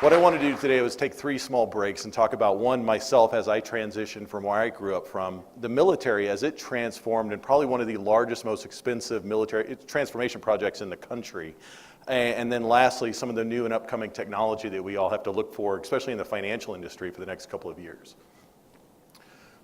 What I want to do today was take 3 small breaks and talk about one, myself as I transitioned from where I grew up from, the military as it transformed, and probably one of the largest, most expensive military transformation projects in the country. And then lastly, some of the new and upcoming technology that we all have to look for, especially in the financial industry for the next couple of years.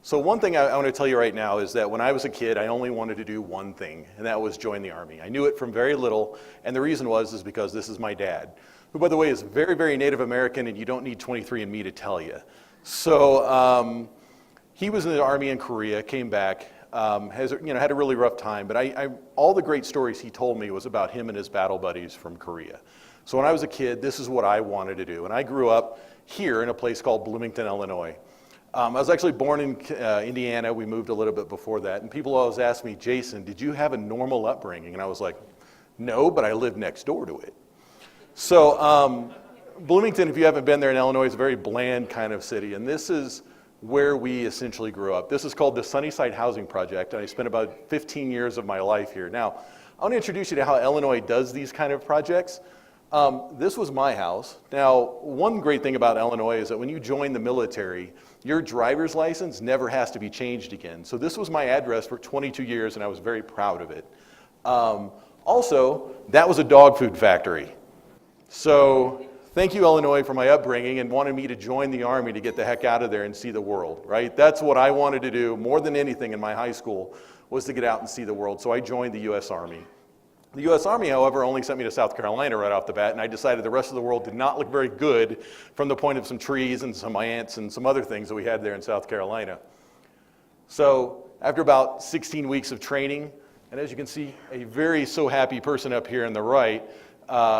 So one thing I want to tell you right now is that when I was a kid, I only wanted to do one thing, and that was join the Army. I knew it from very little, and the reason is because this is my dad, who, by the way, is very, very Native American, and you don't need 23andMe to tell you. So he was in the Army in Korea, came back, had a really rough time, but all the great stories he told me was about him and his battle buddies from Korea. So when I was a kid, this is what I wanted to do, and I grew up here in a place called Bloomington, Illinois. I was actually born in Indiana. We moved a little bit before that, and people always ask me, Jason, did you have a normal upbringing? And I was like, no, but I lived next door to it. So Bloomington, if you haven't been there in Illinois, is a very bland kind of city, and this is where we essentially grew up. This is called the Sunnyside Housing Project, and I spent about 15 years of my life here. Now, I want to introduce you to how Illinois does these kind of projects. This was my house. Now, one great thing about Illinois is that when you join the military, your driver's license never has to be changed again. So this was my address for 22 years, and I was very proud of it. Also, that was a dog food factory. So thank you, Illinois, for my upbringing and wanting me to join the Army to get the heck out of there and see the world, right? That's what I wanted to do more than anything in my high school, was to get out and see the world. So I joined the U.S. Army. The U.S. Army, however, only sent me to South Carolina right off the bat, and I decided the rest of the world did not look very good from the point of some trees and some ants and some other things that we had there in South Carolina. So after about 16 weeks of training, and as you can see, a very so happy person up here on the right,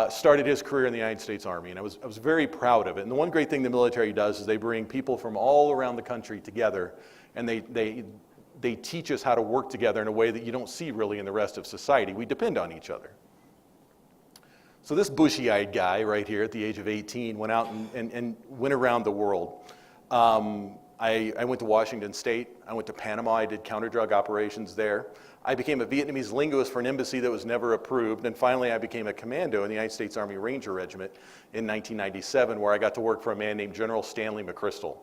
started his career in the United States Army, and I was very proud of it. And the one great thing the military does is they bring people from all around the country together, and they teach us how to work together in a way that you don't see really in the rest of society. We depend on each other. So this bushy-eyed guy right here at the age of 18 went out and went around the world. I went to Washington State. I went to Panama. I did counter-drug operations there. I became a Vietnamese linguist for an embassy that was never approved. And finally, I became a commando in the United States Army Ranger Regiment in 1997, where I got to work for a man named General Stanley McChrystal.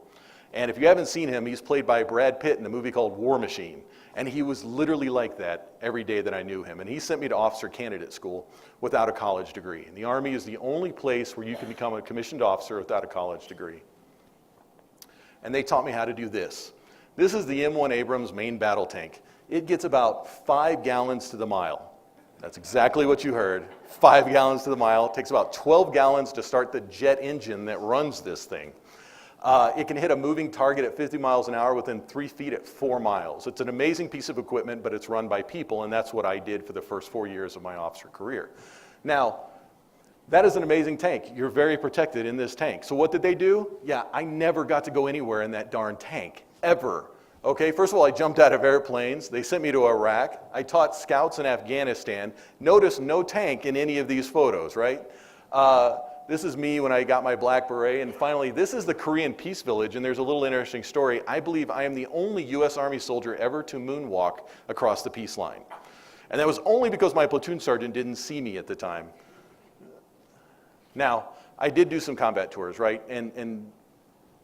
And if you haven't seen him, he's played by Brad Pitt in a movie called War Machine. And he was literally like that every day that I knew him. And he sent me to officer candidate school without a college degree. And the Army is the only place where you can become a commissioned officer without a college degree. And they taught me how to do this. This is the M1 Abrams main battle tank. It gets about 5 gallons to the mile. That's exactly what you heard, 5 gallons to the mile. It takes about 12 gallons to start the jet engine that runs this thing. It can hit a moving target at 50 miles an hour within 3 feet at 4 miles. It's an amazing piece of equipment, but it's run by people, and that's what I did for the first 4 years of my officer career. Now, that is an amazing tank. You're very protected in this tank. So what did they do? Yeah, I never got to go anywhere in that darn tank, ever. Okay, first of all, I jumped out of airplanes. They sent me to Iraq. I taught scouts in Afghanistan. Notice no tank in any of these photos, right? This is me when I got my black beret. And finally, this is the Korean Peace Village, and there's a little interesting story. I believe I am the only U.S. Army soldier ever to moonwalk across the peace line. And that was only because my platoon sergeant didn't see me at the time. Now, I did do some combat tours, right? And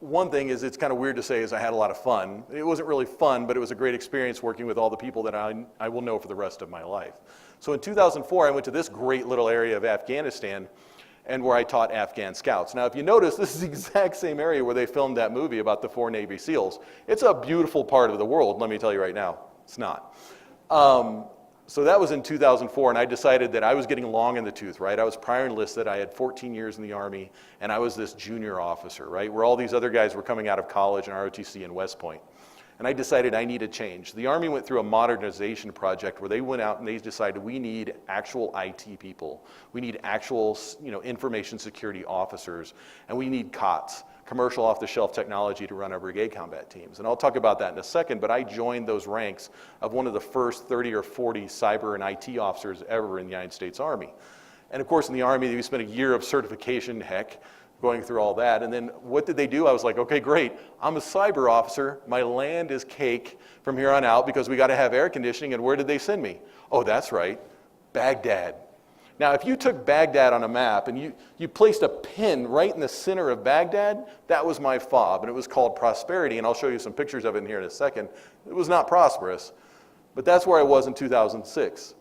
one thing is, it's kind of weird to say, is I had a lot of fun. It wasn't really fun, but it was a great experience working with all the people that I will know for the rest of my life. So in 2004, I went to this great little area of Afghanistan, and where I taught Afghan scouts. Now, if you notice, this is the exact same area where they filmed that movie about the 4 Navy SEALs. It's a beautiful part of the world, let me tell you right now. It's not. So that was in 2004, and I decided that I was getting long in the tooth, right? I was prior enlisted. I had 14 years in the Army, and I was this junior officer, right? Where all these other guys were coming out of college in ROTC and West Point. And I decided I needed change. The Army went through a modernization project where they went out and they decided we need actual IT people. We need actual, information security officers, and we need COTS, commercial off-the-shelf technology, to run our brigade combat teams. And I'll talk about that in a second, but I joined those ranks of one of the first 30 or 40 cyber and IT officers ever in the United States Army. And of course, in the Army, we spent a year of certification, going through all that. And then what did they do? I was like, okay, great. I'm a cyber officer. My land is cake from here on out because we got to have air conditioning. And where did they send me? Oh, that's right, Baghdad. Now, if you took Baghdad on a map and you placed a pin right in the center of Baghdad, that was my fob, and it was called prosperity, and I'll show you some pictures of it in here in a second. It was not prosperous, but that's where I was in 2006.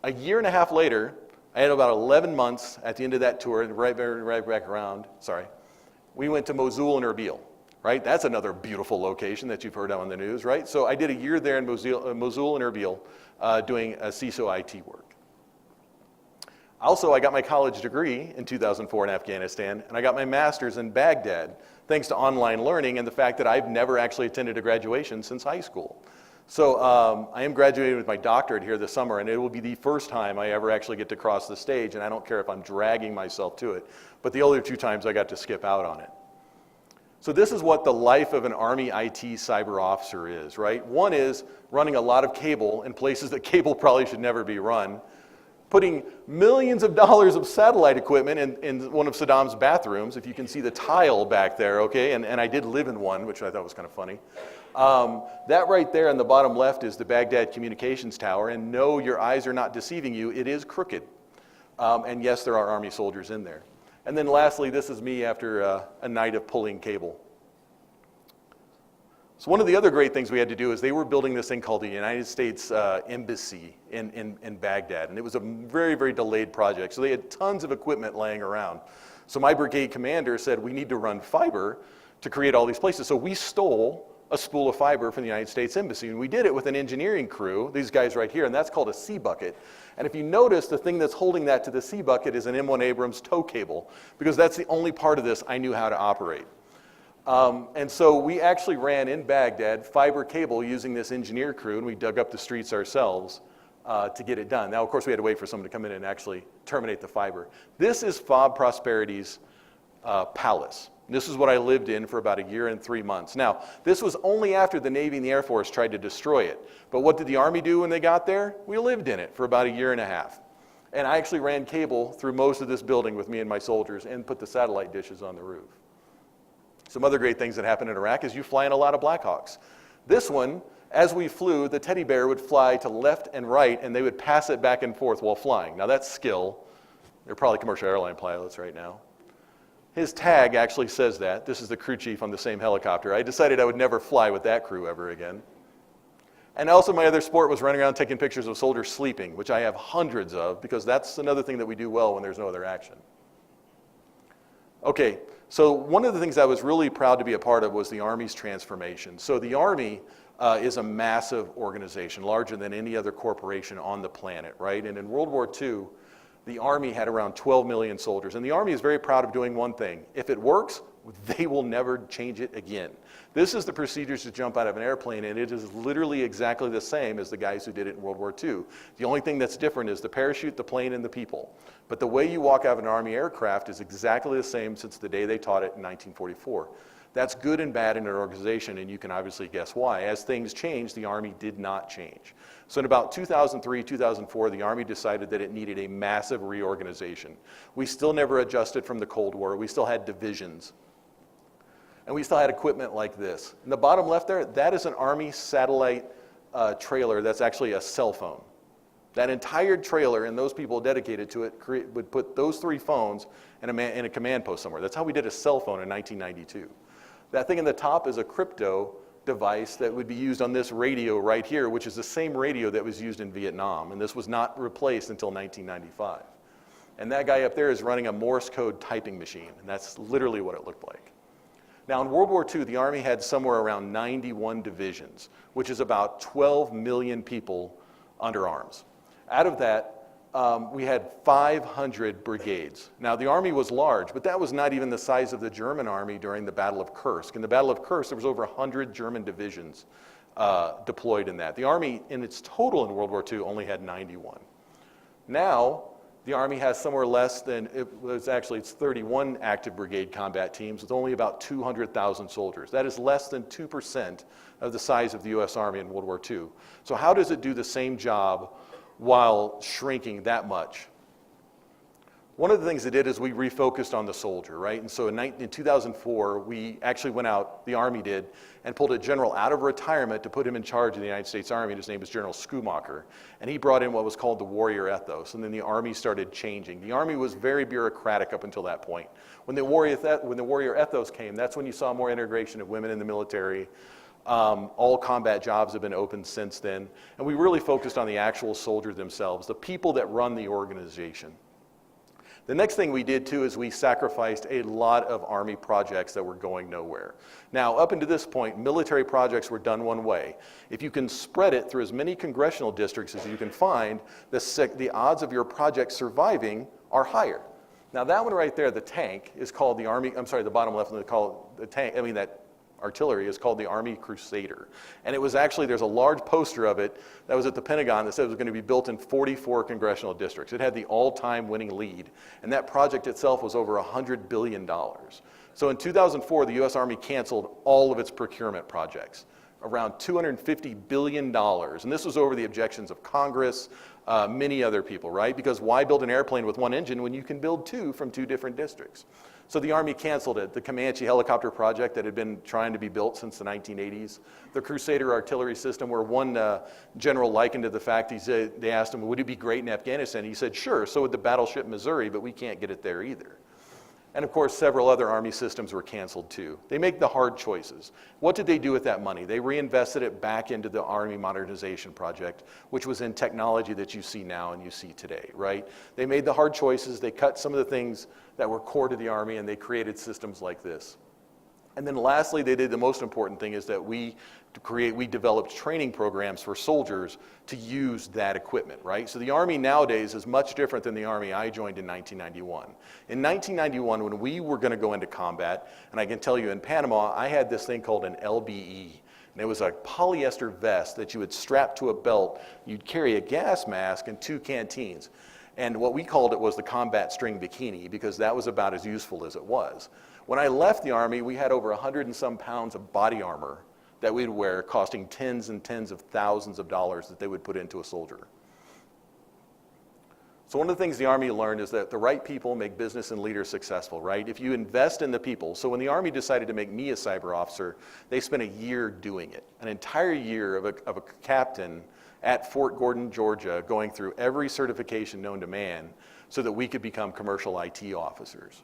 A year and a half later, I had about 11 months at the end of that tour, and right back around, we went to Mosul and Erbil, right? That's another beautiful location that you've heard of on the news, right? So I did a year there in Mosul and Erbil doing CISO IT work. Also, I got my college degree in 2004 in Afghanistan, and I got my master's in Baghdad, thanks to online learning and the fact that I've never actually attended a graduation since high school. So I am graduating with my doctorate here this summer, and it will be the first time I ever actually get to cross the stage, and I don't care if I'm dragging myself to it, but the other 2 times I got to skip out on it. So this is what the life of an Army IT cyber officer is, right? One is running a lot of cable in places that cable probably should never be run, putting millions of dollars of satellite equipment in one of Saddam's bathrooms, if you can see the tile back there, okay? And I did live in one, which I thought was kind of funny. That right there on the bottom left is the Baghdad Communications Tower, and no, your eyes are not deceiving you, it is crooked. And yes, there are Army soldiers in there. And then lastly, this is me after a night of pulling cable. So one of the other great things we had to do is they were building this thing called the United States Embassy in Baghdad, and it was a very, very delayed project. So they had tons of equipment laying around. So my brigade commander said, we need to run fiber to create all these places. So we stole a spool of fiber from the United States Embassy, and we did it with an engineering crew, these guys right here, and that's called a C bucket. And if you notice, the thing that's holding that to the C bucket is an M1 Abrams tow cable, because that's the only part of this I knew how to operate. And so we actually ran in Baghdad fiber cable using this engineer crew, and we dug up the streets ourselves to get it done. Now, of course, we had to wait for someone to come in and actually terminate the fiber. This is Fob Prosperity's palace. This is what I lived in for about a year and 3 months. Now, this was only after the Navy and the Air Force tried to destroy it. But what did the Army do when they got there? We lived in it for about a year and a half. And I actually ran cable through most of this building with me and my soldiers and put the satellite dishes on the roof. Some other great things that happened in Iraq is you fly in a lot of Blackhawks. This one, as we flew, the teddy bear would fly to left and right, and they would pass it back and forth while flying. Now, that's skill. They're probably commercial airline pilots right now. His tag actually says that. This is the crew chief on the same helicopter. I decided I would never fly with that crew ever again. And also my other sport was running around taking pictures of soldiers sleeping, which I have hundreds of, because that's another thing that we do well when there's no other action. Okay, so one of the things I was really proud to be a part of was the Army's transformation. So the Army is a massive organization, larger than any other corporation on the planet, right? And in World War II, the Army had around 12 million soldiers. And the Army is very proud of doing one thing. If it works, they will never change it again. This is the procedures to jump out of an airplane, and it is literally exactly the same as the guys who did it in World War II. The only thing that's different is the parachute, the plane, and the people. But the way you walk out of an Army aircraft is exactly the same since the day they taught it in 1944. That's good and bad in an organization, and you can obviously guess why. As things changed, the Army did not change. So in about 2003, 2004, the Army decided that it needed a massive reorganization. We still never adjusted from the Cold War. We still had divisions. And we still had equipment like this. In the bottom left there, that is an Army satellite trailer that's actually a cell phone. That entire trailer and those people dedicated to it would put those 3 phones in a command post somewhere. That's how we did a cell phone in 1992. That thing in the top is a crypto device that would be used on this radio right here, which is the same radio that was used in Vietnam, and this was not replaced until 1995. And that guy up there is running a Morse code typing machine, and that's literally what it looked like. Now, in World War II, the Army had somewhere around 91 divisions, which is about 12 million people under arms. Out of that, we had 500 brigades. Now, the Army was large, but that was not even the size of the German Army during the Battle of Kursk. In the Battle of Kursk, there was over 100 German divisions deployed in that. The Army, in its total in World War II, only had 91. Now, the Army has somewhere less than, it's 31 active brigade combat teams with only about 200,000 soldiers. That is less than 2% of the size of the U.S. Army in World War II. So how does it do the same job while shrinking that much? One of the things they did is we refocused on the soldier, right? And so in 2004, we actually went out, the Army did, and pulled a general out of retirement to put him in charge of the United States Army. His name was General Schumacher. And he brought in what was called the Warrior Ethos. And then the Army started changing. The Army was very bureaucratic up until that point. When the Warrior Ethos came, that's when you saw more integration of women in the military. All combat jobs have been opened since then. And we really focused on the actual soldiers themselves, the people that run the organization. The next thing we did too is we sacrificed a lot of Army projects that were going nowhere. Now, up until this point, military projects were done one way. If you can spread it through as many congressional districts as you can find, the odds of your project surviving are higher. Now that one right there, the tank, is called the Army, I'm sorry, the bottom left, they call it the tank, that artillery is called the Army Crusader. And it was actually, there's a large poster of it that was at the Pentagon that said it was going to be built in 44 congressional districts. It had the all-time winning lead. And that project itself was over $100 billion. So in 2004, the US Army canceled all of its procurement projects, around $250 billion. And this was over the objections of Congress, many other people, right? Because why build an airplane with one engine when you can build two from two different districts? So the Army canceled it. The Comanche helicopter project that had been trying to be built since the 1980s. The Crusader artillery system, where one general likened to the fact, they asked him, would it be great in Afghanistan? He said, sure, so would the battleship Missouri, but we can't get it there either. And of course, several other Army systems were canceled too. They make the hard choices. What did they do with that money? They reinvested it back into the Army Modernization project, which was in technology that you see now and you see today, right? They made the hard choices. They cut some of the things that were core to the Army, and they created systems like this. And then lastly, they did the most important thing, is that we developed training programs for soldiers to use that equipment, right? So the Army nowadays is much different than the Army I joined in 1991. In 1991, when we were gonna go into combat, and I can tell you in Panama, I had this thing called an LBE. And it was a polyester vest that you would strap to a belt. You'd carry a gas mask and 2 canteens. And what we called it was the combat string bikini, because that was about as useful as it was. When I left the Army, we had over 100 and some pounds of body armor that we'd wear, costing tens and tens of thousands of dollars that they would put into a soldier. So one of the things the Army learned is that the right people make business and leaders successful, right? If you invest in the people. So when the Army decided to make me a cyber officer, they spent a year doing it. An entire year of a captain at Fort Gordon, Georgia, going through every certification known to man so that we could become commercial IT officers.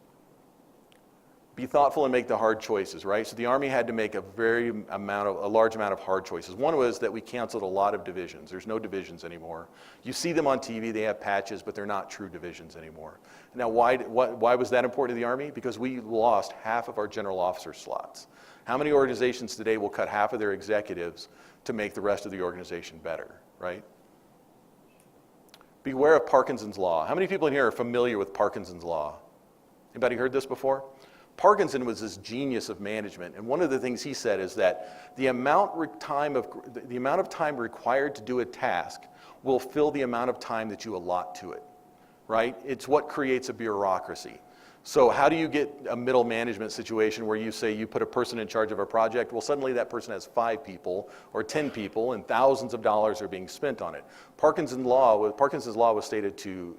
Be thoughtful and make the hard choices, right? So the Army had to make a large amount of hard choices. One was that we canceled a lot of divisions. There's no divisions anymore. You see them on TV, they have patches, but they're not true divisions anymore. Now, why was that important to the Army? Because we lost half of our general officer slots. How many organizations today will cut half of their executives to make the rest of the organization better, right? Beware of Parkinson's law. How many people in here are familiar with Parkinson's law? Anybody heard this before? Parkinson was this genius of management, and one of the things he said is that the amount of time required to do a task will fill the amount of time that you allot to it, right? It's what creates a bureaucracy. So how do you get a middle management situation where you say you put a person in charge of a project? Well, suddenly that person has 5 people or 10 people, and thousands of dollars are being spent on it. Parkinson's law was stated to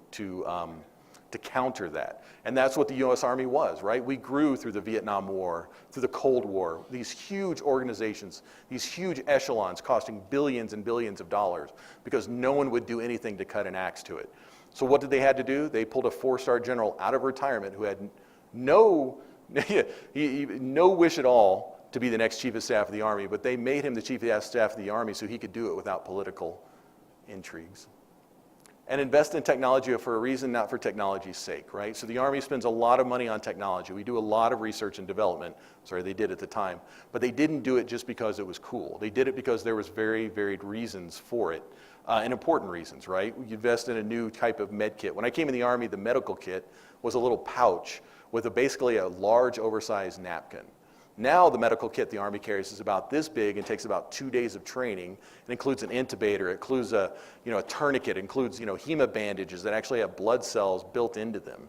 counter that. And that's what the US Army was, right? We grew through the Vietnam War, through the Cold War, these huge organizations, these huge echelons costing billions and billions of dollars because no one would do anything to cut an axe to it. So what did they have to do? They pulled a 4-star general out of retirement who had no wish at all to be the next chief of staff of the Army, but they made him the chief of staff of the Army so he could do it without political intrigues. And invest in technology for a reason, not for technology's sake, right? So the Army spends a lot of money on technology. We do a lot of research and development. Sorry, they did at the time. But they didn't do it just because it was cool. They did it because there was very varied reasons for it, and important reasons, right? You invest in a new type of med kit. When I came in the Army, the medical kit was a little pouch with basically a large, oversized napkin. Now the medical kit the Army carries is about this big and takes about 2 days of training. It includes an intubator, it includes a tourniquet, it includes hema bandages that actually have blood cells built into them.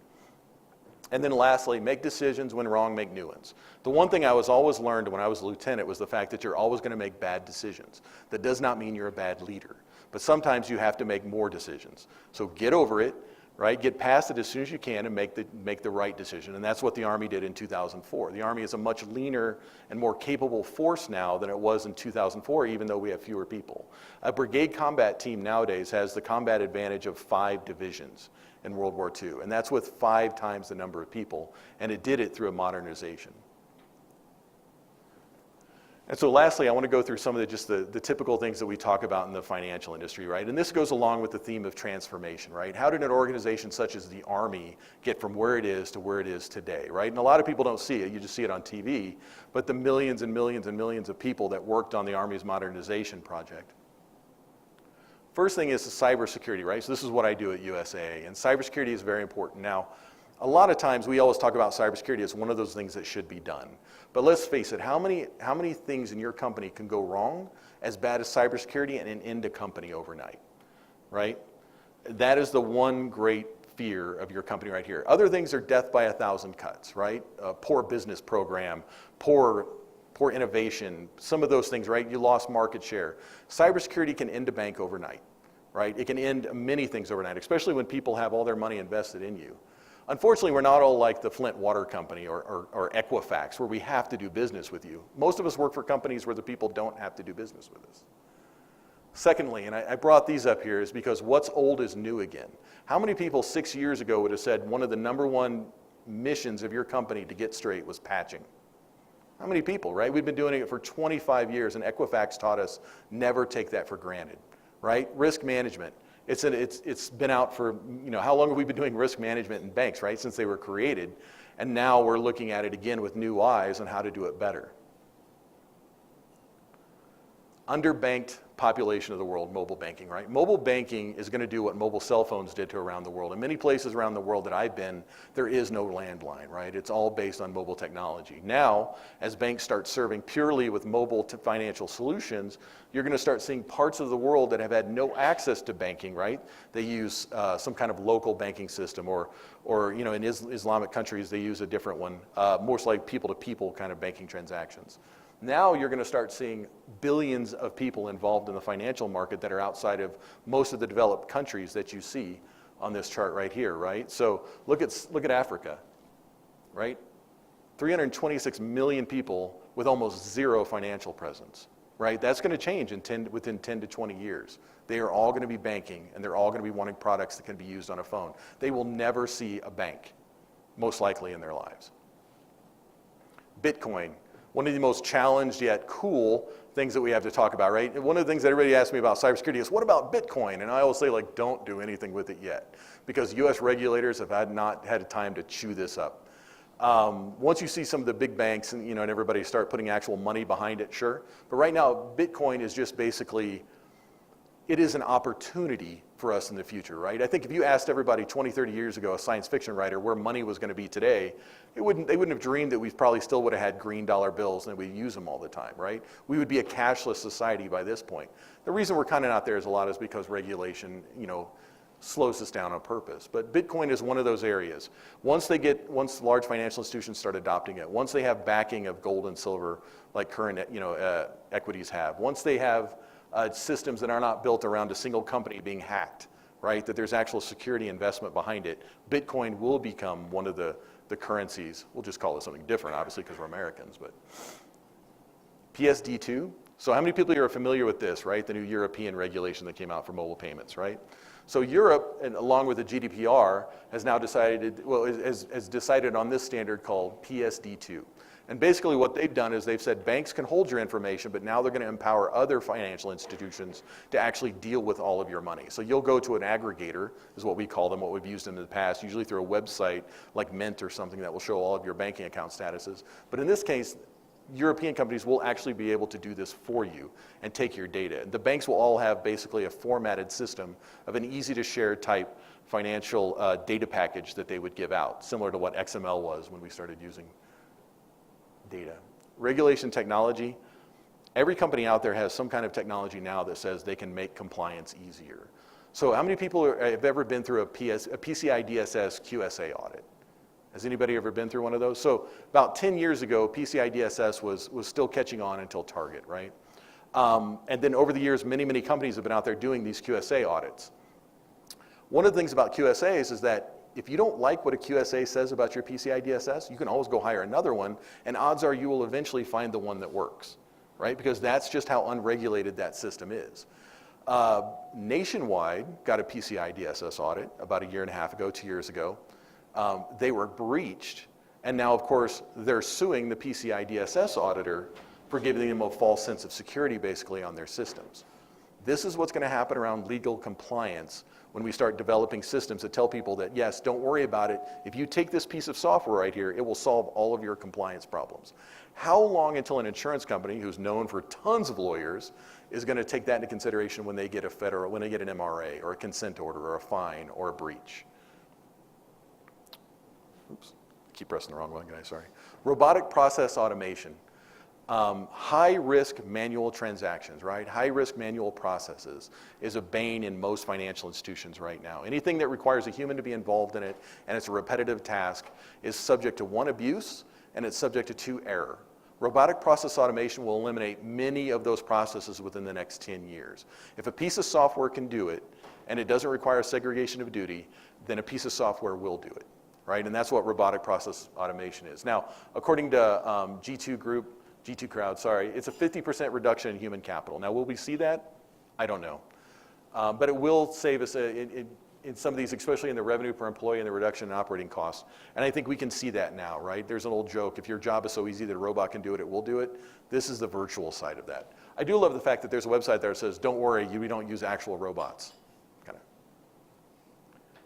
And then lastly, make decisions. When wrong, make new ones. The one thing I was always learned when I was a lieutenant was the fact that you're always going to make bad decisions. That does not mean you're a bad leader, but sometimes you have to make more decisions. So get over it. right? Get past it as soon as you can and make the right decision. And that's what the Army did in 2004. The Army is a much leaner and more capable force now than it was in 2004, even though we have fewer people. A brigade combat team nowadays has the combat advantage of 5 divisions in World War II, and that's with 5 times the number of people, and it did it through a modernization. And so lastly, I want to go through some of the typical things that we talk about in the financial industry, right? And this goes along with the theme of transformation, right? How did an organization such as the Army get from where it is to where it is today, right? And a lot of people don't see it, you just see it on TV, but the millions and millions and millions of people that worked on the Army's modernization project. First thing is the cybersecurity, right? So this is what I do at USAA, and cybersecurity is very important. Now, a lot of times we always talk about cybersecurity as one of those things that should be done. But let's face it, how many things in your company can go wrong as bad as cybersecurity and end a company overnight, right? That is the one great fear of your company right here. Other things are death by 1,000 cuts, right? Poor business program, poor innovation, some of those things, right? You lost market share. Cybersecurity can end a bank overnight, right? It can end many things overnight, especially when people have all their money invested in you. Unfortunately, we're not all like the Flint Water Company or Equifax, where we have to do business with you. Most of us work for companies where the people don't have to do business with us. Secondly, and I brought these up here, is because what's old is new again. How many people 6 years ago would have said one of the #1 missions of your company to get straight was patching? How many people, right? We've been doing it for 25 years, and Equifax taught us never take that for granted, right? Risk management. It's been out for, how long have we been doing risk management in banks, right? Since they were created. And now we're looking at it again with new eyes on how to do it better. Underbanked population of the world, mobile banking, right? Mobile banking is going to do what mobile cell phones did to around the world. In many places around the world that I've been, there is no landline, right? It's all based on mobile technology. Now, as banks start serving purely with mobile financial solutions, you're going to start seeing parts of the world that have had no access to banking, right? They use some kind of local banking system, or in Islamic countries, they use a different one, most like people-to-people kind of banking transactions. Now you're going to start seeing billions of people involved in the financial market that are outside of most of the developed countries that you see on this chart right here, right? So look at Africa, right? 326 million people with almost zero financial presence, right? That's going to change within 10 to 20 years. They are all going to be banking, and they're all going to be wanting products that can be used on a phone. They will never see a bank, most likely in their lives. Bitcoin. One of the most challenged yet cool things that we have to talk about, right? And one of the things that everybody asks me about cybersecurity is, what about Bitcoin? And I always say, don't do anything with it yet, because US regulators have not had time to chew this up. Once you see some of the big banks and everybody start putting actual money behind it, sure. But right now, Bitcoin is just basically, it is an opportunity for us in the future, right? I think if you asked everybody 20, 30 years ago, a science fiction writer, where money was going to be today, they wouldn't have dreamed that we probably still would have had green dollar bills and we'd use them all the time, right? We would be a cashless society by this point. The reason we're kind of not there is because regulation, slows us down on purpose. But Bitcoin is one of those areas. Once large financial institutions start adopting it, once they have backing of gold and silver like current, equities have, once they have systems that are not built around a single company being hacked, right? That there's actual security investment behind it. Bitcoin will become one of the currencies. We'll just call it something different, obviously, because we're Americans. But PSD2. So how many people here are familiar with this, right? The new European regulation that came out for mobile payments, right? So Europe, and along with the GDPR, has now decided on this standard called PSD2. And basically what they've done is they've said banks can hold your information, but now they're going to empower other financial institutions to actually deal with all of your money. So you'll go to an aggregator, is what we call them, what we've used in the past, usually through a website like Mint or something that will show all of your banking account statuses. But in this case, European companies will actually be able to do this for you and take your data. The banks will all have basically a formatted system of an easy-to-share type financial data package that they would give out, similar to what XML was when we started using data. Regulation technology. Every company out there has some kind of technology now that says they can make compliance easier. So how many people have ever been through a PCI DSS QSA audit? Has anybody ever been through one of those? So about 10 years ago, PCI DSS was still catching on until Target, right? And then over the years, many companies have been out there doing these QSA audits. One of the things about QSAs is that if you don't like what a QSA says about your PCI DSS, you can always go hire another one, and odds are you will eventually find the one that works, right? Because that's just how unregulated that system is. Nationwide got a PCI DSS audit about 1.5 years ago, 2 years ago. They were breached, and now, of course, they're suing the PCI DSS auditor for giving them a false sense of security, basically, on their systems. This is what's going to happen around legal compliance when we start developing systems that tell people that, yes, don't worry about it. If you take this piece of software right here, it will solve all of your compliance problems. How long until an insurance company, who's known for tons of lawyers, is going to take that into consideration when they get when they get an MRA or a consent order or a fine or a breach? Oops, I keep pressing the wrong one, guys, sorry. Robotic process automation. High-risk manual transactions, right? High-risk manual processes is a bane in most financial institutions right now. Anything that requires a human to be involved in it and it's a repetitive task is subject to 1, abuse, and it's subject to 2, error. Robotic process automation will eliminate many of those processes within the next 10 years. If a piece of software can do it and it doesn't require segregation of duty, then a piece of software will do it, right? And that's what robotic process automation is. Now, according to G2 Crowd, sorry, it's a 50% reduction in human capital. Now, will we see that? I don't know. But it will save us in some of these, especially in the revenue per employee and the reduction in operating costs. And I think we can see that now, right? There's an old joke, if your job is so easy that a robot can do it, it will do it. This is the virtual side of that. I do love the fact that there's a website there that says, don't worry, we don't use actual robots.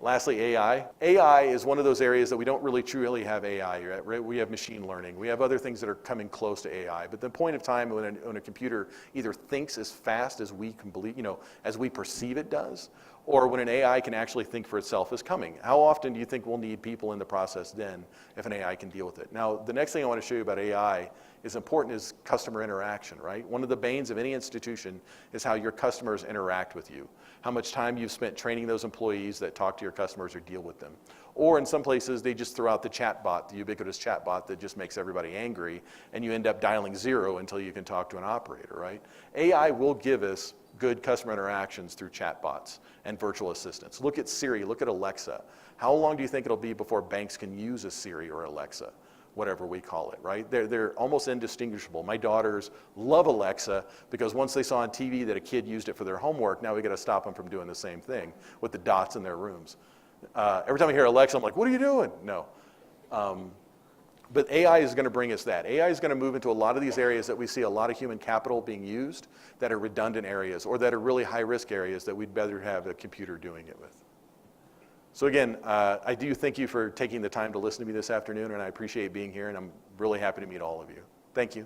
Lastly, AI. AI is one of those areas that we don't really truly have AI, right? We have machine learning. We have other things that are coming close to AI. But the point of time when a computer either thinks as fast as we can believe, as we perceive it does, or when an AI can actually think for itself is coming. How often do you think we'll need people in the process then if an AI can deal with it? Now, the next thing I want to show you about AI is important is customer interaction, right? One of the banes of any institution is how your customers interact with you. How much time you've spent training those employees that talk to your customers or deal with them. Or in some places, they just throw out the chatbot, the ubiquitous chatbot that just makes everybody angry, and you end up dialing 0 until you can talk to an operator, right? AI will give us good customer interactions through chatbots and virtual assistants. Look at Siri, look at Alexa. How long do you think it'll be before banks can use a Siri or Alexa? Whatever we call it, right? They're almost indistinguishable. My daughters love Alexa because once they saw on TV that a kid used it for their homework, now we got to stop them from doing the same thing with the dots in their rooms. Every time I hear Alexa, I'm like, what are you doing? No. But AI is going to bring us that. AI is going to move into a lot of these areas that we see a lot of human capital being used that are redundant areas or that are really high-risk areas that we'd better have a computer doing it with. So again, I do thank you for taking the time to listen to me this afternoon, and I appreciate being here, and I'm really happy to meet all of you. Thank you.